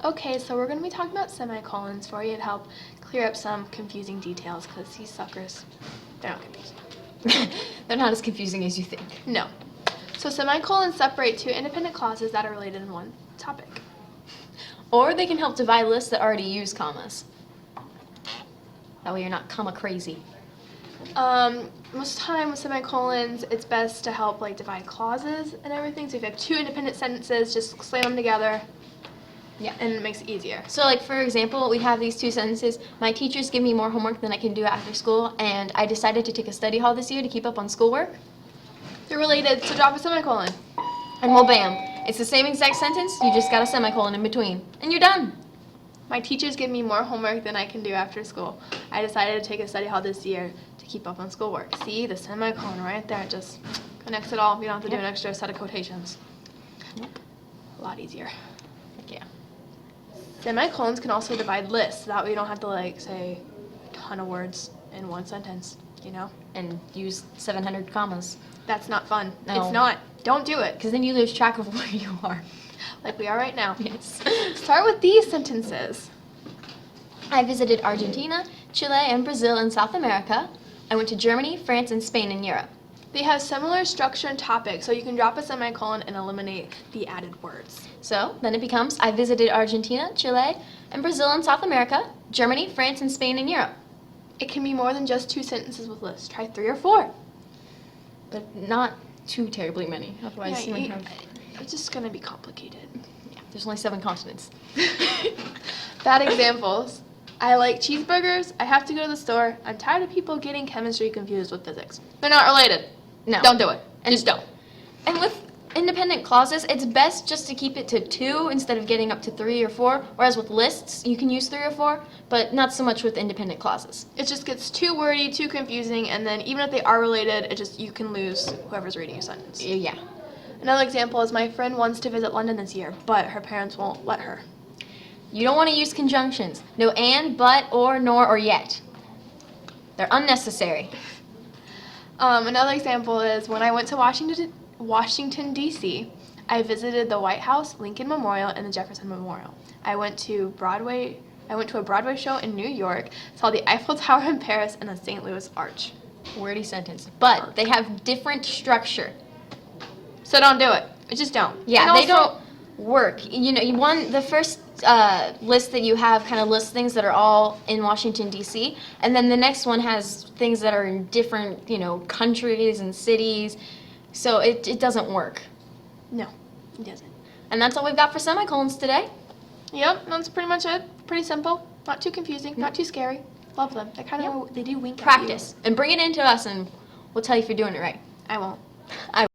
Okay, so we're going to be talking about semicolons for you to help clear up some confusing details because these suckers, they're not confusing. They're not as confusing as you think. No. So semicolons separate two independent clauses that are related in one topic. Or they can help divide lists that already use commas. That way you're not comma crazy. Most of the time with semicolons, it's best to help divide clauses and everything. So if you have two independent sentences, just slam them together. Yeah. And it makes it easier. So for example, we have these two sentences. My teachers give me more homework than I can do after school, and I decided to take a study hall this year to keep up on schoolwork. They're related, so drop a semicolon. And well, bam. It's the same exact sentence, you just got a semicolon in between. And you're done. My teachers give me more homework than I can do after school. I decided to take a study hall this year to keep up on schoolwork. See, the semicolon right there just connects it all. We don't have to do an extra set of quotations. A lot easier. Yeah. Semicolons can also divide lists, so that way you don't have to say a ton of words in one sentence, And use 700 commas. That's not fun. No. It's not. Don't do it. Because then you lose track of where you are. Like we are right now. Yes. Start with these sentences. I visited Argentina, Chile, and Brazil in South America. I went to Germany, France, and Spain in Europe. They have similar structure and topic, so you can drop a semicolon and eliminate the added words. So then it becomes, I visited Argentina, Chile, and Brazil in South America, Germany, France, and Spain in Europe. It can be more than just two sentences with lists. Try 3 or 4. But not too terribly many. Otherwise, Yeah, you might have... It's just going to be complicated. Yeah, there's only 7 continents. Bad examples. I like cheeseburgers. I have to go to the store. I'm tired of people getting chemistry confused with physics. They're not related. No. Don't do it. And Just don't. And with independent clauses, it's best just to keep it to 2 instead of getting up to 3 or 4. Whereas with lists, you can use 3 or 4, but not so much with independent clauses. It just gets too wordy, too confusing, and then even if they are related, you can lose whoever's reading your sentence. Yeah. Another example is my friend wants to visit London this year, but her parents won't let her. You don't want to use conjunctions. No and, but, or, nor, or yet. They're unnecessary. Another example is when I went to Washington, D.C., I visited the White House, Lincoln Memorial, and the Jefferson Memorial. I went to a Broadway show in New York, saw the Eiffel Tower in Paris, and the St. Louis Arch. Wordy sentence. But they have different structure. So don't do it. Just don't. Yeah, they don't work. The first list that you have kind of lists things that are all in Washington, D.C., and then the next one has things that are in different, countries and cities. So it doesn't work. No, it doesn't. And that's all we've got for semicolons today. Yep, that's pretty much it. Pretty simple. Not too confusing. Not too scary. Love them. They kind of they do wink at you. Practice. And bring it into us, and we'll tell you if you're doing it right. I won't. I